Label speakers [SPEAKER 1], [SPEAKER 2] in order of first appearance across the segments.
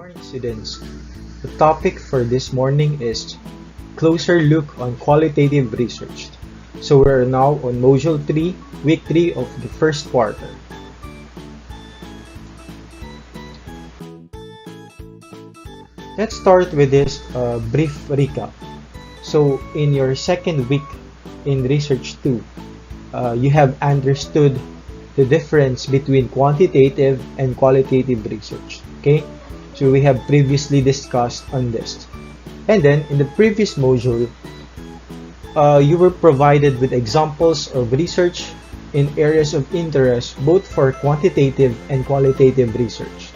[SPEAKER 1] coincidence. The topic for this morning is closer look on qualitative research. So we're now on Module 3, Week 3 of the first quarter. Let's start with this brief recap. So in your second week in Research 2, you have understood the difference between quantitative and qualitative research. Okay, so we have previously discussed on this. And then in the previous module, you were provided with examples of research in areas of interest both for quantitative and qualitative research.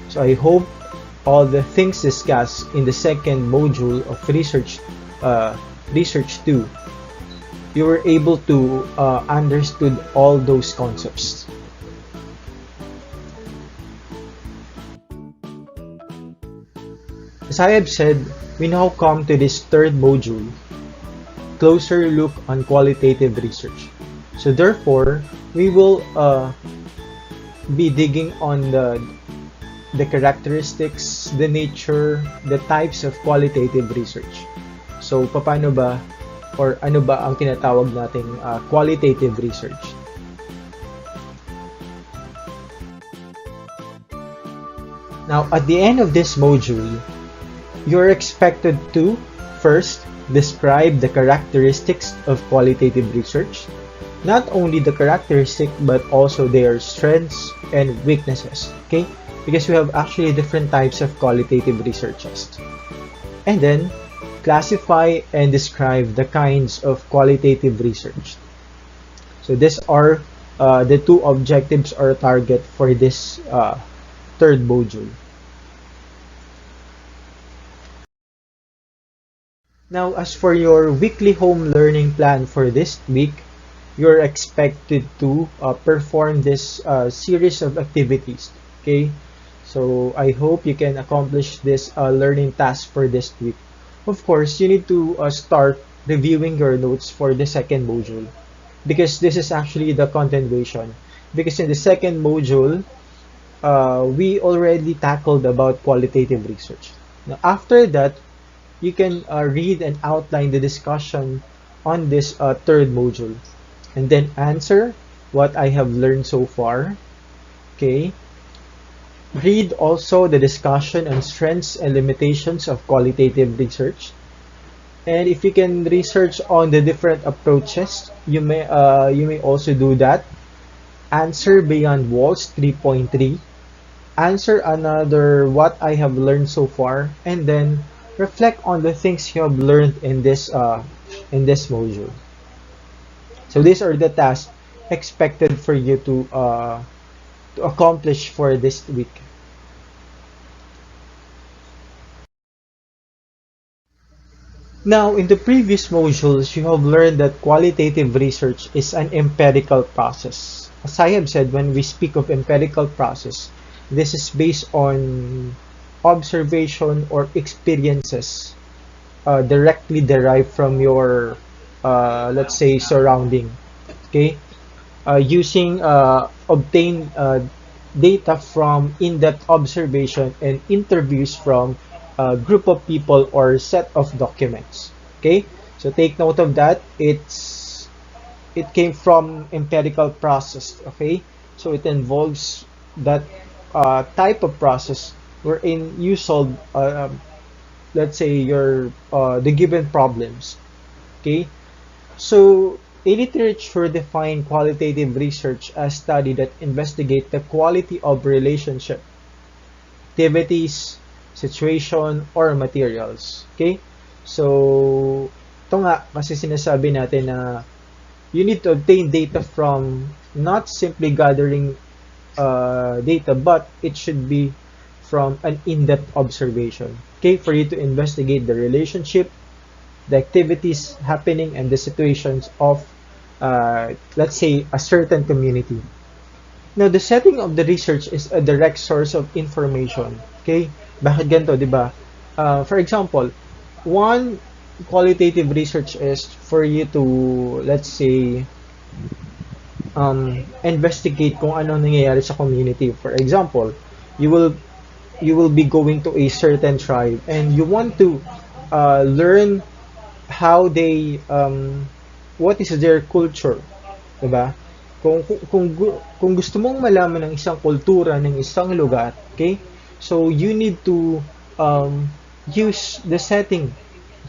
[SPEAKER 1] So I hope all the things discussed in the second module of Research 2, you were able to understood all those concepts. As I have said, we now come to this third module, closer look on qualitative research. So therefore, we will be digging on the characteristics, the nature, the types of qualitative research. So paano ba or ano ba ang tinatawag nating qualitative research? Now, at the end of this module, you're expected to first describe the characteristics of qualitative research, not only the characteristic but also their strengths and weaknesses, okay? Because we have actually different types of qualitative researches. And then classify and describe the kinds of qualitative research. So these are the two objectives or target for this third module. Now, as for your weekly home learning plan for this week, you're expected to perform this series of activities. Okay, so I hope you can accomplish this learning task for this week. Of course, you need to start reviewing your notes for the second module because this is actually the continuation. Because in the second module, we already tackled about qualitative research. Now, after that, you can read and outline the discussion on this third module and then answer what I have learned so far. Okay. Read also the discussion on strengths and limitations of qualitative research. And if you can research on the different approaches, you may also do that. Answer beyond walls 3.3. Answer another what I have learned so far, and then reflect on the things you have learned in this module. So these are the tasks expected for you to accomplish for this week. Now, in the previous modules, you have learned that qualitative research is an empirical process. As I have said, when we speak of empirical process, this is based on observation or experiences directly derived from your, let's say, surrounding. Okay, using obtained data from in-depth observation and interviews from a group of people or set of documents. Okay, so take note of that. It came from empirical process. Okay, so it involves that type of process wherein you solve, let's say, your the given problems. Okay, so a literature define qualitative research as study that investigate the quality of relationship, activities, situation, or materials. Okay? So, ito nga, kasi sinasabi natin na you need to obtain data from not simply gathering data, but it should be from an in-depth observation. Okay? For you to investigate the relationship, the activities happening, and the situations of, let's say, a certain community. Now, the setting of the research is a direct source of information. Okay? Bakit ganito, di ba? For example, one qualitative research is for you to, let's say, investigate kung ano nangyayari sa community. For example, you will you will be going to a certain tribe and you want to learn how they what is their culture, 'di ba? Kung gusto mong malaman ng isang kultura ng isang lugar, okay? So you need to use the setting,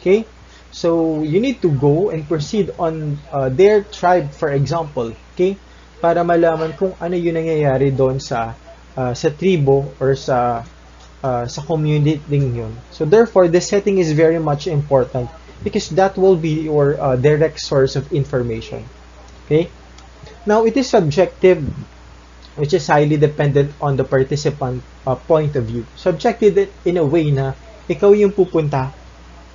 [SPEAKER 1] okay? So you need to go and proceed on their tribe, for example, okay? Para malaman kung ano yung nangyayari doon sa tribo or sa community yun. So therefore, the setting is very much important because that will be your direct source of information. Okay? Now, it is subjective, which is highly dependent on the participant point of view. Subjective in a way na ikaw yung pupunta,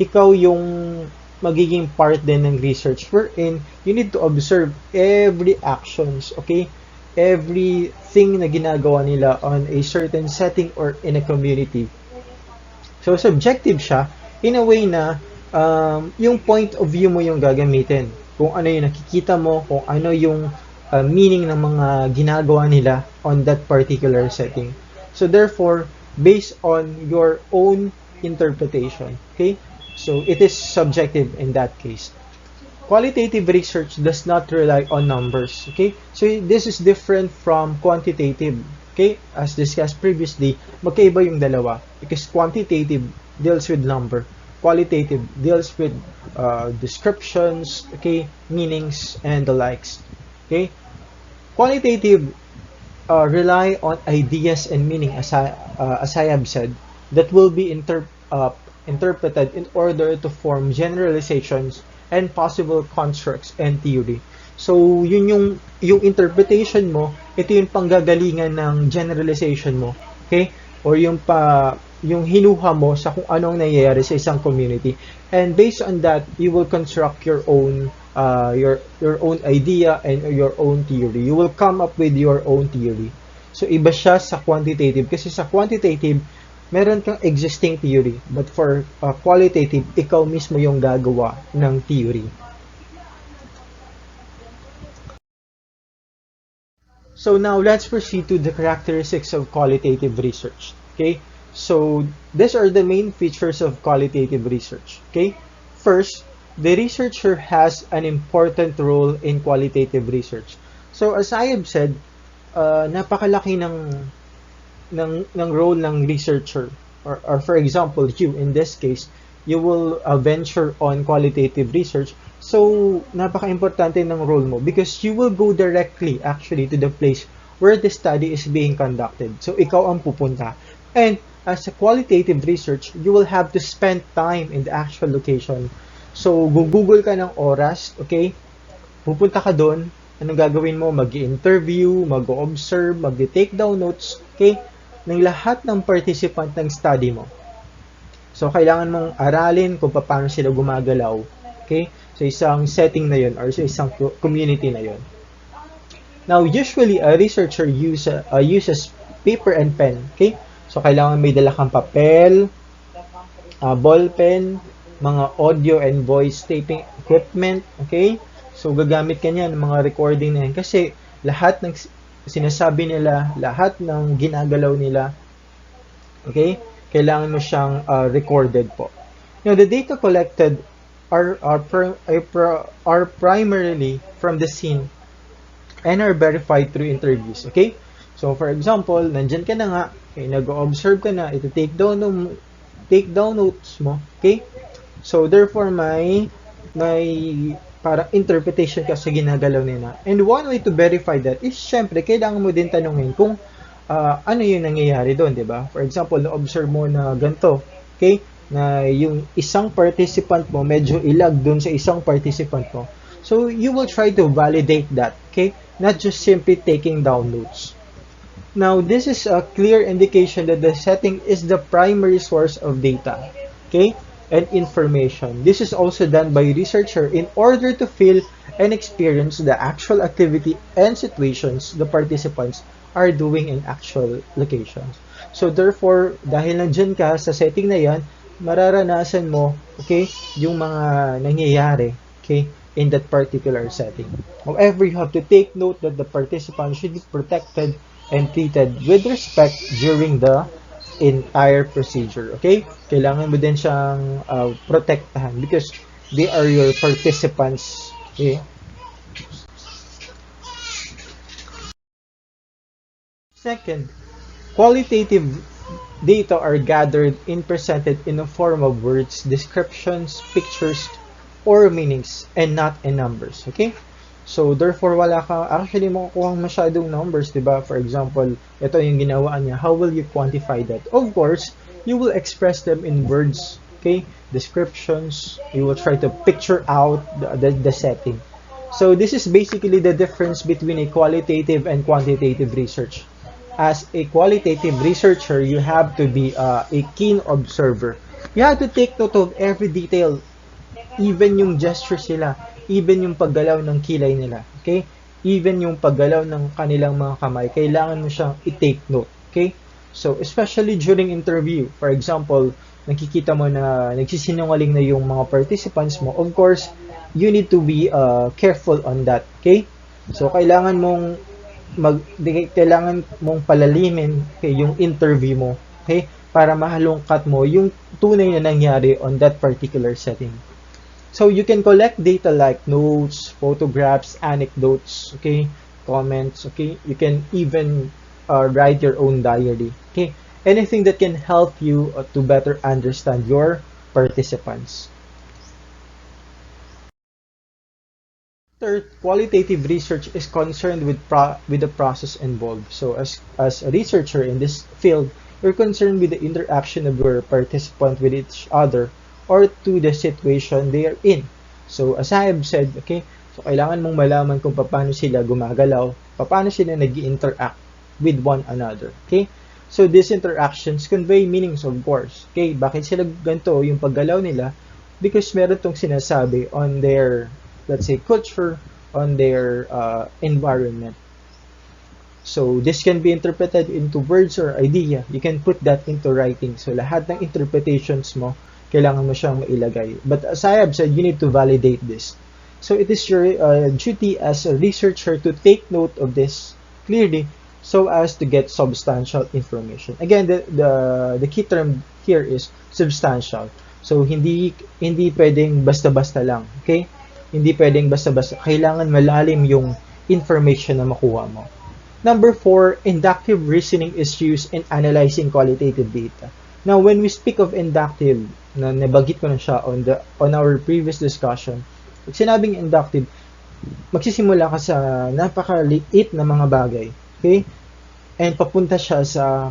[SPEAKER 1] ikaw yung magiging part din ng research wherein you need to observe every actions, okay? Everything na ginagawa nila on a certain setting or in a community. So, subjective siya in a way na yung point of view mo yung gagamitin. Kung ano yung nakikita mo, kung ano yung meaning ng mga ginagawa nila on that particular setting. So, therefore, based on your own interpretation, okay? So, it is subjective in that case. Qualitative research does not rely on numbers, okay? So, this is different from quantitative, okay? As discussed previously, magkaiba yung dalawa because quantitative deals with number. Qualitative deals with descriptions, okay, meanings, and the likes, okay? Qualitative rely on ideas and meaning, as I have said, that will be interpreted in order to form generalizations and possible constructs and theory. So, yun yung interpretation mo, ito yung panggagalingan ng generalization mo, okay? Or yung hinuha mo sa kung anong nangyayari sa isang community. And based on that, you will construct your own idea and your own theory. You will come up with your own theory. So, iba siya sa quantitative. Kasi sa quantitative, meron kang existing theory. But for qualitative, ikaw mismo yung gagawa ng theory. So now, let's proceed to the characteristics of qualitative research. Okay? So, these are the main features of qualitative research. Okay? First, the researcher has an important role in qualitative research. So, as I have said, napakalaki ng role ng researcher. Or for example, you, in this case, you will venture on qualitative research. So, napaka-importante ng role mo because you will go directly actually to the place where the study is being conducted. So, ikaw ang pupunta. And as a qualitative research, you will have to spend time in the actual location. So, Google ka ng oras, okay? Pupunta ka doon. Anong gagawin mo? Mag-interview, mag-observe, mag-take down notes, okay? Ng lahat ng participant ng study mo. So, kailangan mong aralin kung paano sila gumagalaw, okay? Sa isang setting na yun or sa isang community na yun. Now, usually, a researcher uses paper and pen, okay? So, kailangan may dala kang papel, ball pen, mga audio and voice taping equipment, okay? So, gagamit ka niyan ng mga recording na yan kasi lahat ng sinasabi nila, lahat ng ginagalaw nila, okay? Kailangan mo siyang recorded po. Now, the data collected are primarily from the scene and are verified through interviews, okay? So, for example, nandyan ka na nga, okay, nag-observe ka na, ito take down notes mo, okay? So, therefore, may parang interpretation ka sa ginagalaw nila. And one way to verify that is, syempre, kailangan mo din tanungin kung ano yung nangyayari doon, di ba? For example, na-observe mo na ganito, okay? Na yung isang participant mo, medyo ilag doon sa isang participant mo. So, you will try to validate that, okay? Not just simply taking down notes. Now, this is a clear indication that the setting is the primary source of data, okay? And information. This is also done by researcher in order to feel and experience the actual activity and situations the participants are doing in actual locations. So therefore, dahil nandyan ka sa setting na yan, mararanasan mo, okay, yung mga nangyayari, okay, in that particular setting. However, you have to take note that the participants should be protected and treated with respect during the entire procedure. Okay? Kailangan mo din siyang protektahan because they are your participants. Okay? Second, qualitative data are gathered and presented in the form of words, descriptions, pictures, or meanings, and not in numbers. Okay? So, therefore, wala ka actually makukuha masyadong numbers, di ba? For example, ito yung ginawa niya. How will you quantify that? Of course, you will express them in words, okay? Descriptions. You will try to picture out the setting. So, this is basically the difference between a qualitative and quantitative research. As a qualitative researcher, you have to be a keen observer. You have to take note of every detail, even yung gestures nila, even yung paggalaw ng kilay nila, okay? Even yung paggalaw ng kanilang mga kamay, kailangan mo siyang i-take note, okay? So, especially during interview, for example, nakikita mo na nagsisinungaling na yung mga participants mo, of course, you need to be careful on that, okay? So, kailangan mong palalimin, okay, yung interview mo, okay? Para mahalungkat mo yung tunay na nangyari on that particular setting. So you can collect data like notes, photographs, anecdotes, okay, comments, okay. You can even write your own diary, okay. Anything that can help you to better understand your participants. Third, qualitative research is concerned with the process involved. So as a researcher in this field, you're concerned with the interaction of your participant with each other or to the situation they are in. So as I have said, okay, so kailangan mong malaman kung paano sila gumagalaw, paano sila nag-interact with one another. Okay? So these interactions convey meanings, of course. Okay? Bakit sila ganito yung paggalaw nila? Because meron tong sinasabi on their, let's say, culture, on their environment. So this can be interpreted into words or idea. You can put that into writing. So lahat ng interpretations mo, kailangan mo siyang mailagay. But as I have said, you need to validate this. So it is your duty as a researcher to take note of this clearly so as to get substantial information. Again, the key term here is substantial. So hindi pwedeng basta-basta lang, okay? Hindi pwedeng basta-basta. Kailangan malalim yung information na makuha mo. Number 4, inductive reasoning is used in analyzing qualitative data. Now, when we speak of inductive, na nabanggit ko na siya on our previous discussion, pag sinabing inductive, magsisimula ka sa napakaliit na mga bagay, okay? And papunta siya sa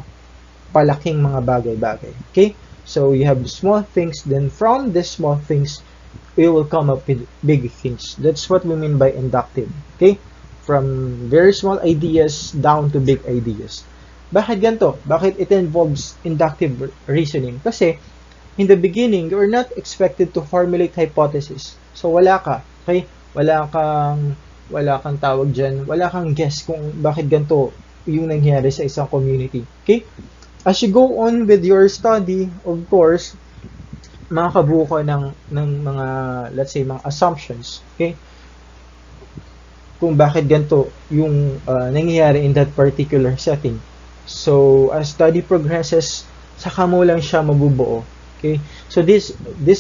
[SPEAKER 1] palaking mga bagay-bagay, okay? So, you have small things, then from the small things, you will come up with big things. That's what we mean by inductive, okay? From very small ideas down to big ideas. Bakit ganito? Bakit it involves inductive reasoning? Kasi, in the beginning, you're not expected to formulate hypothesis. So, wala ka. Okay? Wala kang tawag dyan. Wala kang guess kung bakit ganito yung nangyari sa isang community. Okay? As you go on with your study, of course, makakabuo ka ng mga, let's say, mga assumptions. Okay? Kung bakit ganito yung nangyayari in that particular setting. So, as study progresses, saka mo lang siya mabubuo. Okay? So, this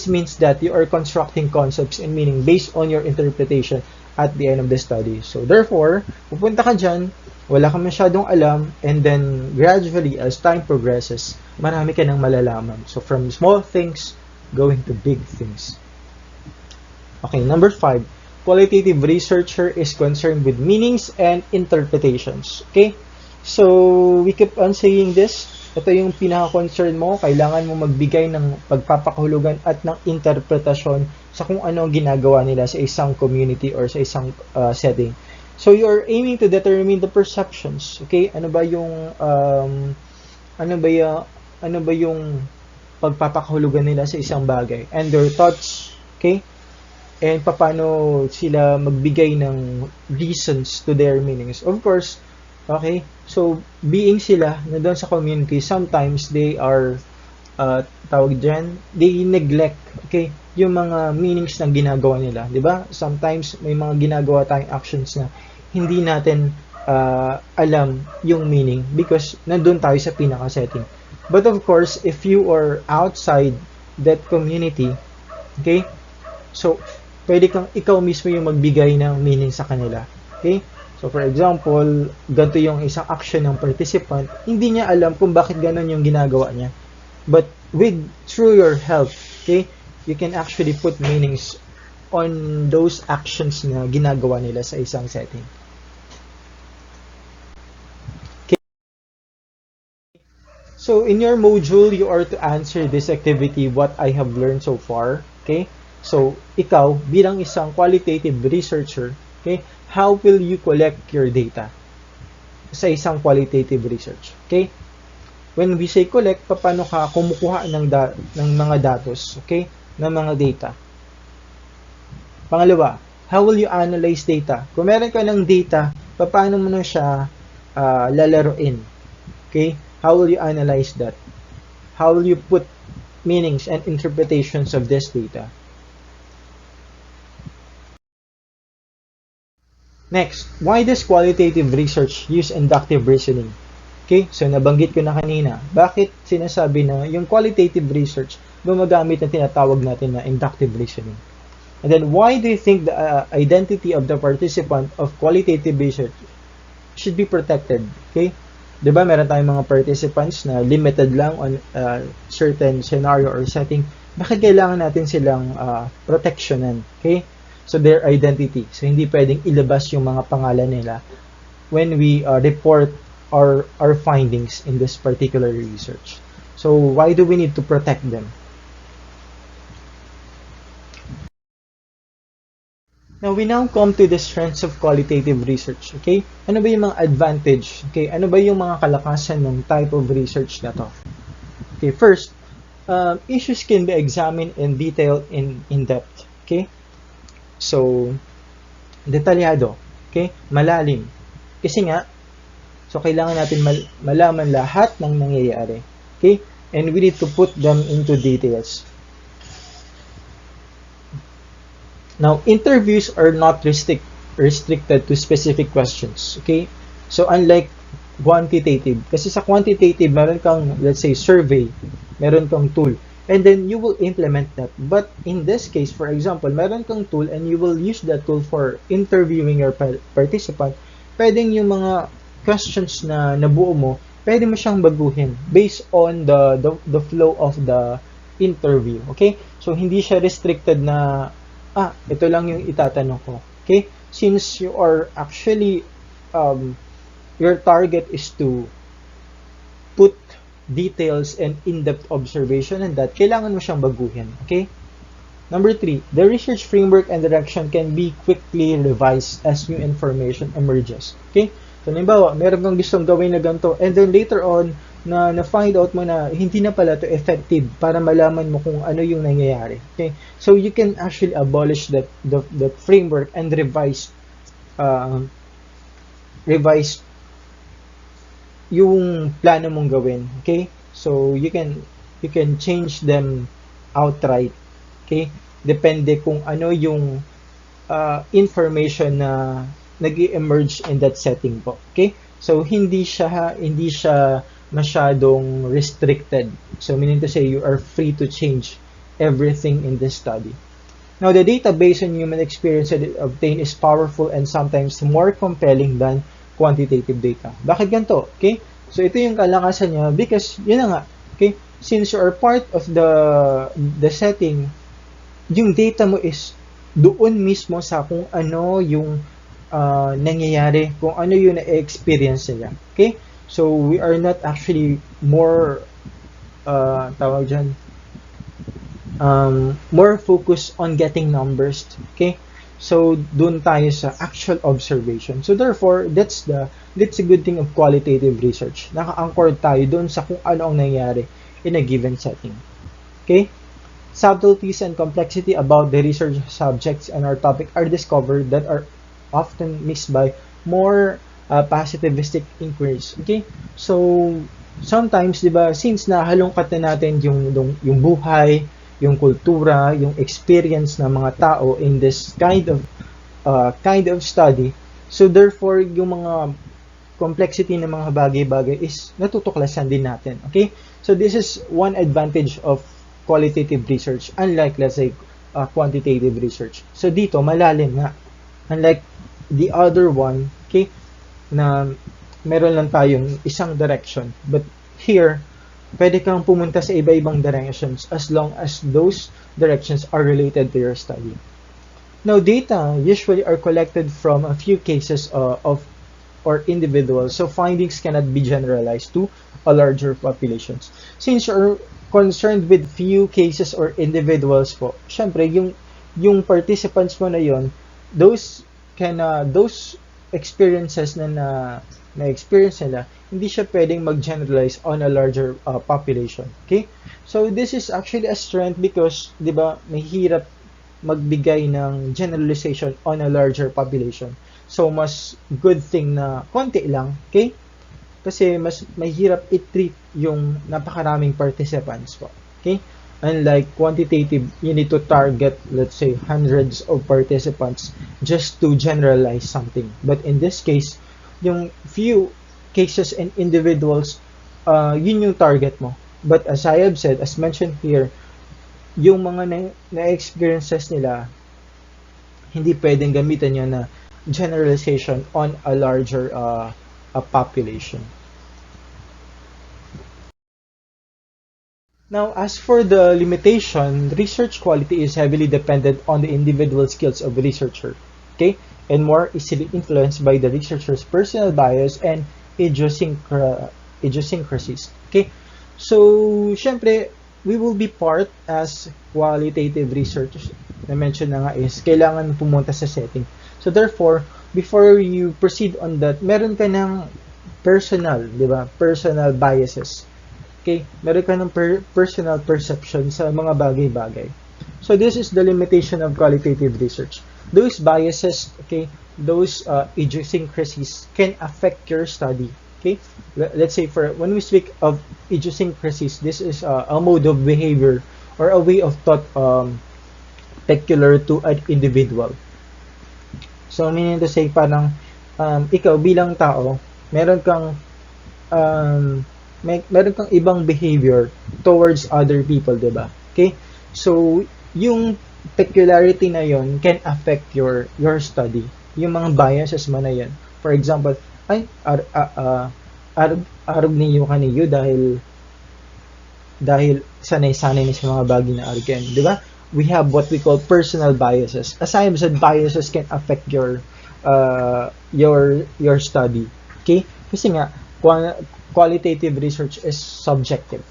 [SPEAKER 1] means that you are constructing concepts and meaning based on your interpretation at the end of the study. So, therefore, pupunta ka dyan, wala ka masyadong alam, and then, gradually, as time progresses, marami ka nang malalaman. So, from small things, going to big things. Okay, number 5. Qualitative researcher is concerned with meanings and interpretations. Okay? So, we keep on saying this. Ito yung pinaka-concern mo. Kailangan mo magbigay ng pagpapakahulugan at ng interpretasyon sa kung ano ang ginagawa nila sa isang community or sa isang setting. So, you are aiming to determine the perceptions. Okay? Ano ba yung pagpapakahulugan nila sa isang bagay? And their thoughts. Okay? And paano sila magbigay ng reasons to their meanings. Of course, okay, so being sila na doon sa community, sometimes they are, they neglect, okay, yung mga meanings ng ginagawa nila, di ba? Sometimes may mga ginagawa tayong actions na hindi natin alam yung meaning because nandun tayo sa pinaka-setting. But of course, if you are outside that community, okay, so pwede kang ikaw mismo yung magbigay ng meaning sa kanila. Okay? So for example, ganito yung isang action ng participant, hindi niya alam kung bakit ganun yung ginagawa niya. But through your help, okay, you can actually put meanings on those actions na ginagawa nila sa isang setting. So in your module, you are to answer this activity, what I have learned so far. Okay? So ikaw, bilang isang qualitative researcher, okay, how will you collect your data sa isang qualitative research? Okay? When we say collect, paano ka kumukuha ng mga datos, okay, ng mga data? Pangalawa, how will you analyze data? Kung meron ka ng data, paano mo na siya lalaruin? Okay? How will you analyze that? How will you put meanings and interpretations of this data? Next, why does qualitative research use inductive reasoning? Okay, so nabanggit ko na kanina, bakit sinasabi na yung qualitative research gumagamit ng tinatawag natin na inductive reasoning? And then, why do you think the identity of the participant of qualitative research should be protected? Okay? Diba, meron tayong mga participants na limited lang on certain scenario or setting. Bakit kailangan natin silang protectionan? Okay? So, their identity. So, hindi pwedeng ilabas yung mga pangalan nila when we report our findings in this particular research. So, why do we need to protect them? Now, we now come to the strengths of qualitative research, okay? Ano ba yung mga advantage, okay? Ano ba yung mga kalakasan ng type of research na to? Okay, first, issues can be examined in detail in depth, okay? So, detalyado, okay? Malalim. Kasi nga, so kailangan natin malaman lahat ng nangyayari, okay? And we need to put them into details. Now, interviews are not restricted to specific questions, okay? So, unlike quantitative, kasi sa quantitative, meron kang, let's say, survey, meron kang tool, and then you will implement that. But in this case, for example, meron kang tool and you will use that tool for interviewing your participant, pwedeng yung mga questions na nabuo mo, pwede mo siyang baguhin based on the flow of the interview, okay? So, hindi siya restricted na ito lang yung itatanong ko. Okay? Since you are actually, your target is to put details and in-depth observation and that, kailangan mo siyang baguhin. Okay? Number 3, the research framework and direction can be quickly revised as new information emerges. Okay? So, halimbawa, meron kang gustong gawin na ganito and then later on, na-find out mo na hindi na pala to effective para malaman mo kung ano yung nangyayari. Okay? So, you can actually abolish the framework and revise yung plano mong gawin. Okay? So, you can change them outright. Okay? Depende kung ano yung information na nag-emerge in that setting po. Okay? So, hindi siya masyadong restricted. So, meaning to say, you are free to change everything in this study. Now, the data based on human experience that it obtained is powerful and sometimes more compelling than quantitative data. Bakit ganito? Okay? So, ito yung kalakasan niya because, yun na nga, okay? Since you are part of the setting, yung data mo is doon mismo sa kung ano yung nangyayari, kung ano yung na-experience nila. Okay? So, we are not actually more, more focused on getting numbers. Okay? So, dun tayo sa actual observation. So, therefore, that's a good thing of qualitative research. Naka-anchor tayo dun sa kung ano ang nangyayari in a given setting. Okay? Subtleties and complexity about the research subjects and our topic are discovered that are often mixed by more positivistic inquiries. Okay? So, sometimes, di ba, since nahalungkat na natin yung buhay, yung kultura, yung experience ng mga tao in this kind of study, so therefore, yung mga complexity ng mga bagay-bagay is natutuklasan din natin. Okay? So this is one advantage of qualitative research, unlike, let's say, quantitative research. So dito, malalim nga. Unlike the other one, okay, na meron lang tayong isang direction. But here, pwede kang pumunta sa iba-ibang directions as long as those directions are related to your study. Now, data usually are collected from a few cases of or individuals, so findings cannot be generalized to a larger populations. Since you're concerned with few cases or individuals po, syempre, yung participants mo na yon, those experiences na experience nila, hindi siya pwedeng mag-generalize on a larger population. Okay? So, this is actually a strength because, di ba, mahirap magbigay ng generalization on a larger population. So, mas good thing na konti lang, okay? Kasi mas mahirap i-treat yung napakaraming participants po, okay? Unlike quantitative, you need to target, let's say, hundreds of participants just to generalize something. But in this case, yung few cases and individuals, yun yung target mo. But as I have said, as mentioned here, yung mga na-experiences nila, hindi pwedeng gamitan yun na generalization on a larger population. Now, as for the limitation, research quality is heavily dependent on the individual skills of the researcher, okay, and more easily influenced by the researcher's personal bias and idiosyncrasies, okay. So, syempre, we will be part as qualitative researchers. Na-mention na nga is, kailangan pumunta sa setting. So, therefore, before you proceed on that, meron ka ng personal, di ba? Personal biases. Okay? Meron ka ng personal perception sa mga bagay-bagay. So, this is the limitation of qualitative research. Those biases, okay, those idiosyncrasies can affect your study. Okay, let's say when we speak of idiosyncrasies, this is a mode of behavior or a way of thought peculiar to an individual. So, meaning to say, parang ikaw bilang tao, meron kang ibang behavior towards other people, diba? Okay, so yung peculiarity na yon can affect your study. Yung mga biases mo na yan. For example, ay arog niyo kaniyo dahil sanay-sanay na sa mga bagay na argan, di ba? We have what we call personal biases. As I have said, biases can affect your study. Okay? Kasi nga qualitative research is subjective.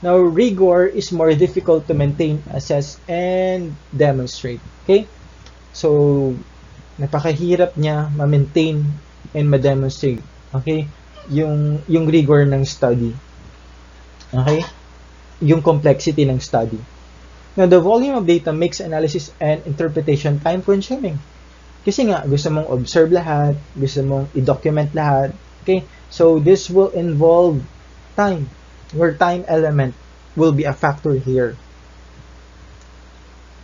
[SPEAKER 1] Now, rigor is more difficult to maintain, assess, and demonstrate. Okay? So, napakahirap niya ma-maintain and ma-demonstrate, okay, yung rigor ng study, okay, yung complexity ng study. Now, the volume of data makes analysis and interpretation time-consuming. Kasi nga, gusto mong observe lahat, gusto mong i-document lahat, okay, so this will involve time. Your time element will be a factor here.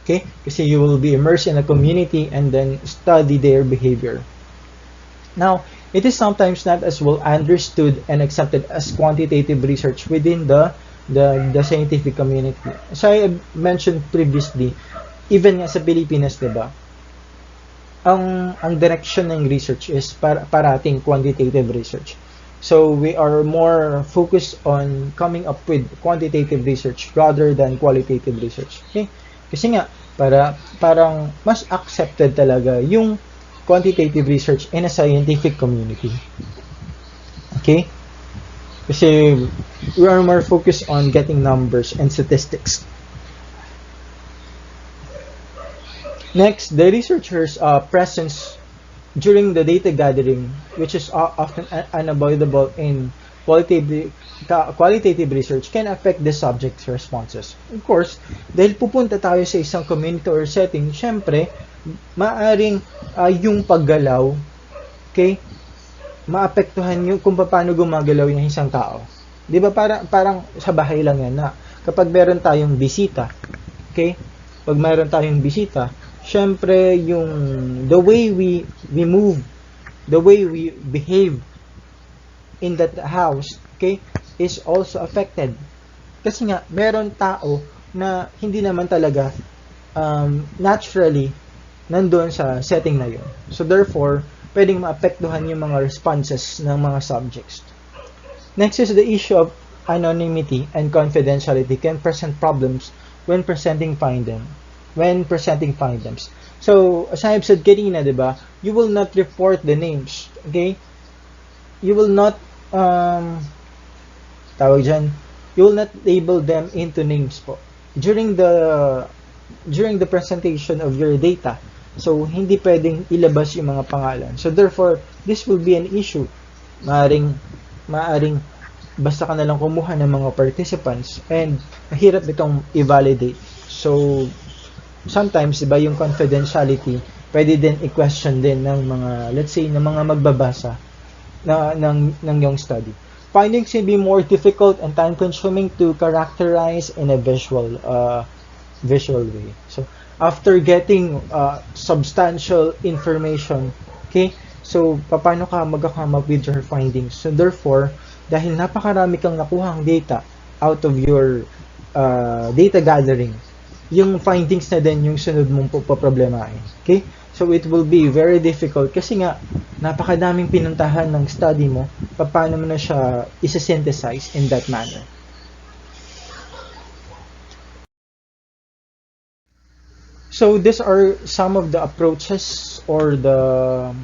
[SPEAKER 1] Okay, kasi you will be immersed in a community and then study their behavior. Now, it is sometimes not as well understood and accepted as quantitative research within the scientific community. So I mentioned previously, even nga sa Pilipinas, diba, ang direction ng research is parating quantitative research. So we are more focused on coming up with quantitative research rather than qualitative research. Okay? Kasi nga, parang mas accepted talaga yung quantitative research in a scientific community. Okay? Kasi we are more focused on getting numbers and statistics. Next, the researcher's presence during the data gathering, which is often unavoidable in qualitative research, can affect the subject's responses. Of course, dahil pupunta tayo sa isang community or setting, syempre, maaring yung paggalaw, okay, maapektuhan yung kung paano gumagalaw yung isang tao. Di ba parang sa bahay lang yan na kapag meron tayong bisita, okay, pag meron tayong bisita, syempre yung the way we move, the way we behave in that house, okay, is also affected. Kasi nga, meron tao na hindi naman talaga naturally nandun sa setting na yun. So therefore, pwedeng maapektuhan yung mga responses ng mga subjects. Next is the issue of anonymity and confidentiality can present problems when presenting findings. So, as I've said kanina, diba, you will not report the names, okay? You will not, tawag dyan, you will not label them into names po. During the presentation of your data, so hindi pwedeng ilabas yung mga pangalan. So, therefore, this will be an issue. Maaring basta ka na lang kumuha ng mga participants and mahirap itong i-validate. So, sometimes, diba, yung confidentiality, pwede din i-question din ng mga, let's say, ng mga magbabasa ng yung study. Findings can be more difficult and time-consuming to characterize in a visual way. So, after getting substantial information, okay, so, paano ka mag-come up with your findings? So, therefore, dahil napakarami kang nakuhang data out of your data gathering, yung findings na din yung sunod mong poproblemahin. Okay? So, it will be very difficult kasi nga, napakadaming pinuntahan ng study mo, paano mo na siya isa-synthesize in that manner. So, these are some of the approaches or the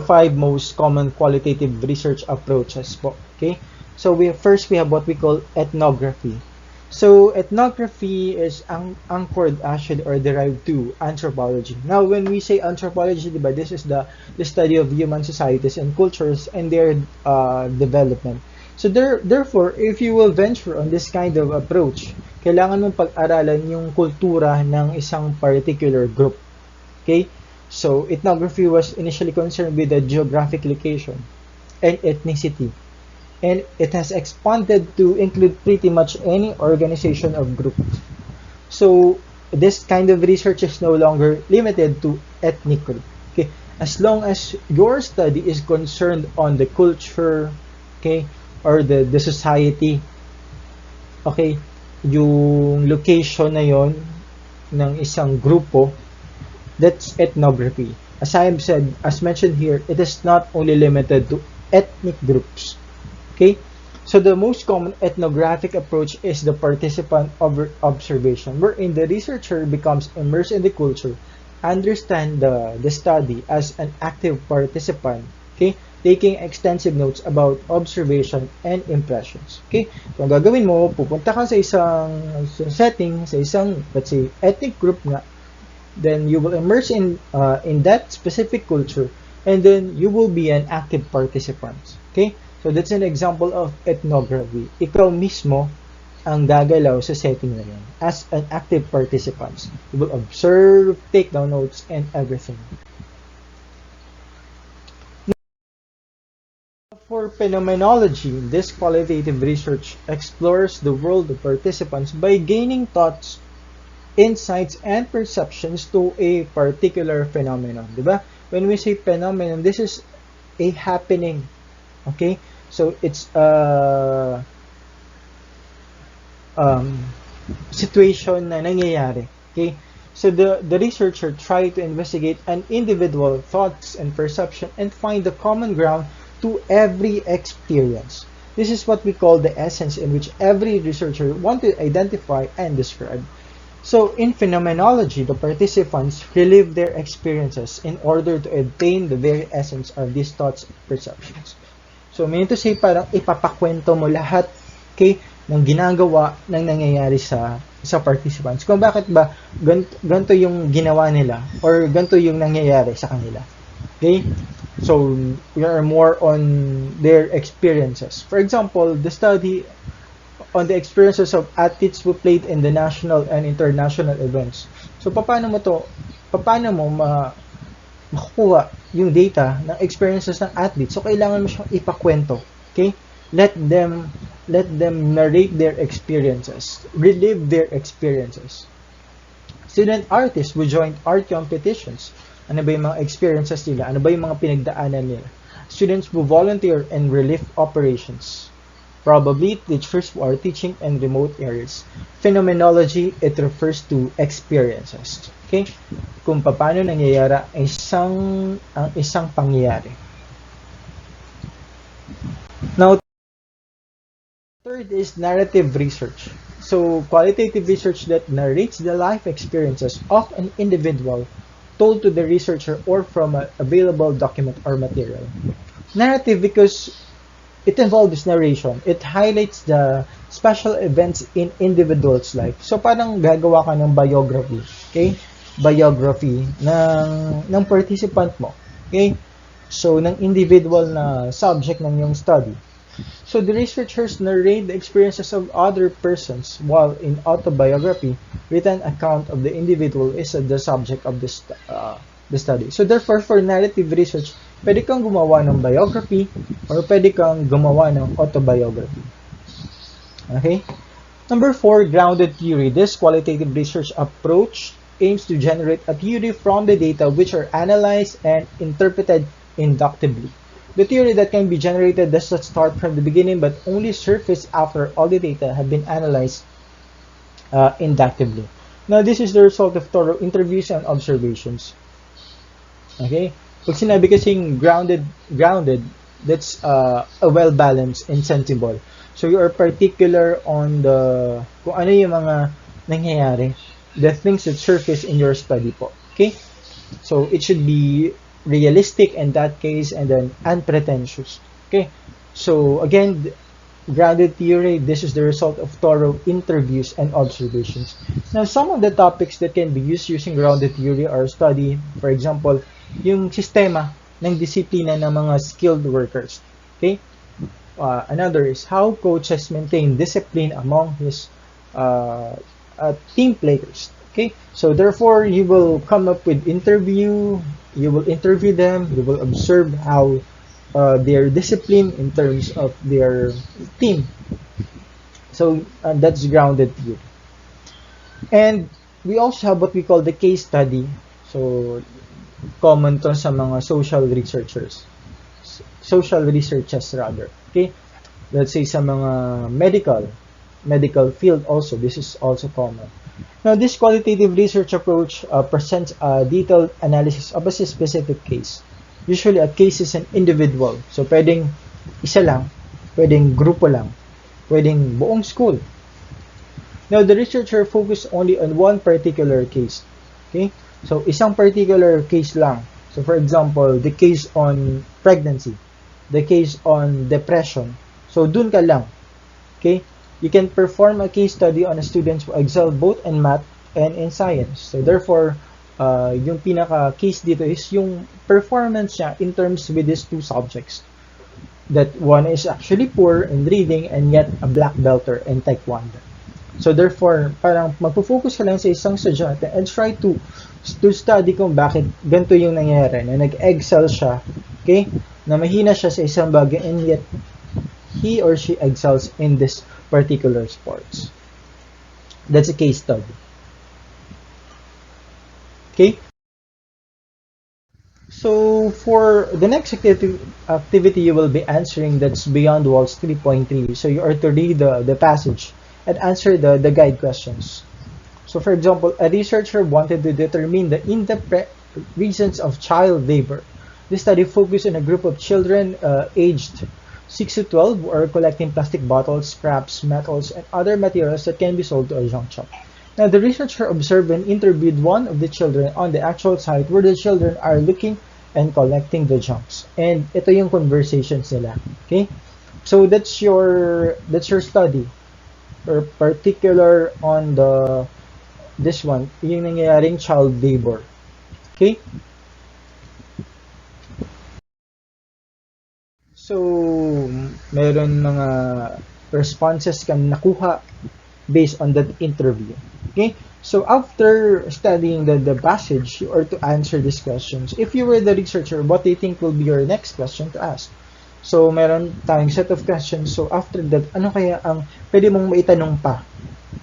[SPEAKER 1] five most common qualitative research approaches po. Okay? So, first we have what we call ethnography. So, ethnography is anchored actually or derived to anthropology. Now, when we say anthropology, diba, this is the study of human societies and cultures and their development. So, therefore, if you will venture on this kind of approach, kailangan mong pag-aralan yung kultura ng isang particular group. Okay? So, ethnography was initially concerned with the geographic location and ethnicity. And it has expanded to include pretty much any organization of group. So, this kind of research is no longer limited to ethnic group. Okay? As long as your study is concerned on the culture, okay, or the society, okay, yung location na yon ng isang grupo, that's ethnography. As I have said, as mentioned here, it is not only limited to ethnic groups. Okay? So the most common ethnographic approach is the participant observation, wherein the researcher becomes immersed in the culture, understand the study as an active participant, okay? Taking extensive notes about observation and impressions. Okay? Kung gagawin mo, pupunta ka sa isang setting, sa isang, let's say, ethnic group nga, then you will immerse in that specific culture, and then you will be an active participant. Okay? So that's an example of ethnography. Ikaw mismo ang gagalaw sa setting na yun as an active participant. You will observe, take down notes, and everything. For phenomenology, this qualitative research explores the world of participants by gaining thoughts, insights, and perceptions to a particular phenomenon. Diba? When we say phenomenon, this is a happening. Okay? So, it's a situation na nangyayari. Okay? So, the researcher tried to investigate an individual thoughts and perception and find the common ground to every experience. This is what we call the essence in which every researcher wants to identify and describe. So, in phenomenology, the participants relive their experiences in order to obtain the very essence of these thoughts and perceptions. So, meaning to say, parang ipapakwento mo lahat, okay, ng ginagawa ng nangyayari sa participants. Kung bakit ba ganito yung ginawa nila or ganito yung nangyayari sa kanila. Okay? So, we are more on their experiences. For example, the study on the experiences of athletes who played in the national and international events. So, paano mo makukuha yung data ng experiences ng athletes? So, kailangan mo siyang ipakwento. Okay? Let them narrate their experiences, relive their experiences. Student artists who joined art competitions. Ano ba yung mga experiences nila? Ano ba yung mga pinagdaanan nila? students who volunteer in relief operations, probably teachers who are teaching in remote areas. Phenomenology, it refers to experiences. Okay? Kung paano nangyayari ang isang pangyayari. Now, third is narrative research. So, qualitative research that narrates the life experiences of an individual told to the researcher or from an available document or material. Narrative because it involves narration. It highlights the special events in individual's life. So, parang gagawa ka ng biography. Okay? Biography ng participant mo. Okay? So, ng individual na subject ng yung study. So the researchers narrate the experiences of other persons, while in autobiography, written account of the individual is the subject of the study. So therefore, for narrative research, pwede kang gumawa ng biography or pwede kang gumawa ng autobiography. Okay? Number 4, grounded theory. This qualitative research approach aims to generate a theory from the data which are analyzed and interpreted inductively. The theory that can be generated does not start from the beginning but only surface after all the data have been analyzed inductively. Now, this is the result of thorough interviews and observations. Okay? Pag sinabi kasing grounded, that's a well-balanced and sensible. So, you are particular on kung ano yung mga nangyayari, the things that surface in your study po. Okay? So, it should be realistic in that case, and then unpretentious. Okay, so again, grounded theory, this is the result of thorough interviews and observations. Now, some of the topics that can be used using grounded theory are study, for example, yung sistema ng disiplina ng mga skilled workers. Okay, another is how coaches maintain discipline among his team players. Okay, so therefore you will come up with you will interview them, you will observe how their discipline in terms of their team. So that's grounded theory. And we also have what we call the case study. So common to sa mga social researchers. Social researchers rather. Okay? Let's say sa mga medical field also, this is also common. Now, this qualitative research approach presents a detailed analysis of a specific case. Usually, a case is an individual. So, pwedeng isa lang, pwedeng grupo lang, pwedeng buong school. Now, the researcher focused only on one particular case. Okay? So, isang particular case lang. So, for example, the case on pregnancy, the case on depression. So, dun ka lang. Okay? You can perform a case study on a student who excel both in math and in science. So therefore, yung pinaka-case dito is yung performance niya in terms with these two subjects. That one is actually poor in reading and yet a black belter in taekwondo. So therefore, parang magpo-focus ka lang sa isang estudyante and try to study kung bakit ganito yung nangyayari, na nag-excel siya, okay? Na mahina siya sa isang bagay and yet he or she excels in this particular sports. That's a case study. Okay? So for the next activity you will be answering, that's beyond walls 3.3. So you are to read the passage and answer the guide questions. So for example, a researcher wanted to determine the in-depth reasons of child labor. This study focused on a group of children aged 6 to 12 who are collecting plastic bottles, scraps, metals, and other materials that can be sold to a junk shop. Now, the researcher observed and interviewed one of the children on the actual site where the children are looking and collecting the junks. And ito yung conversations nila. Okay? So that's your study. Or particular on this one, yung nangyayaring child labor. Okay? So, meron mga responses kang nakuha based on that interview. Okay? So, after studying the passage, you are to answer these questions. If you were the researcher, what do you think will be your next question to ask? So, meron tayong set of questions. So, after that, ano kaya ang pwede mong maitanong pa?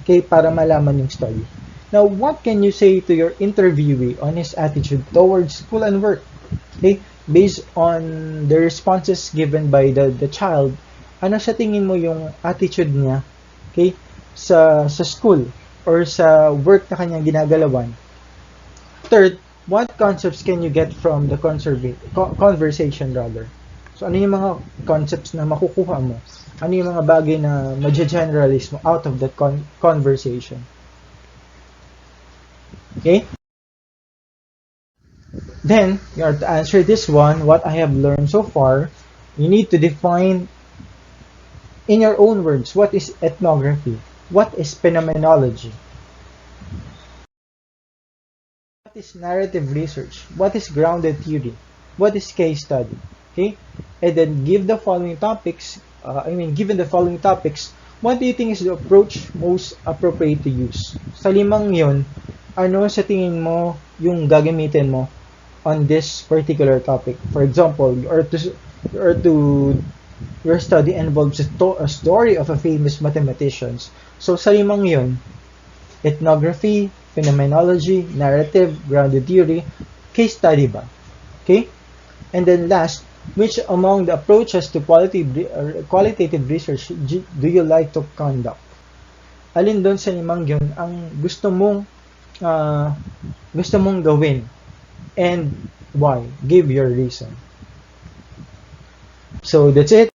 [SPEAKER 1] Okay? Para malaman yung study. Now, what can you say to your interviewee on his attitude towards school and work? Okay? based on the responses given by the child, ano sa tingin mo yung attitude niya, okay, sa school or sa work na kanyang ginagalawan. Third, what concepts can you get from the conversation rather? So ano yung mga concepts na makukuha mo? Ano yung mga bagay na ma-generalize mo out of that conversation? Okay? Then, you have to answer this one, what I have learned so far, you need to define in your own words, what is ethnography? What is phenomenology? What is narrative research? What is grounded theory? What is case study? Okay? And then give the following topics, given the following topics, what do you think is the approach most appropriate to use? Sa limang yon, ano sa tingin mo yung gagamitin mo on this particular topic? For example, your study involves a story of a famous mathematicians. So sa limang yon, ethnography, phenomenology, narrative, grounded theory, case study ba? Okay? And then last, which among the approaches to qualitative research do you like to conduct? Alin doon sa limang yun ang gusto mong gawin and why? Give your reason. So that's it.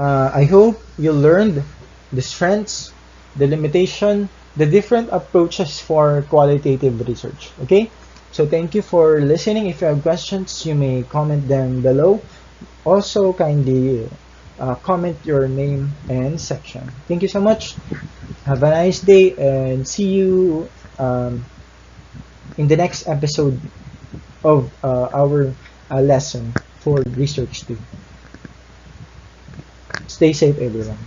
[SPEAKER 1] I hope you learned the strengths, the limitation, the different approaches for qualitative research. Okay? So thank you for listening. If you have questions, you may comment them below. Also, kindly comment your name and section. Thank you so much. Have a nice day and see you in the next episode of our lesson for Research 2. Stay safe, everyone.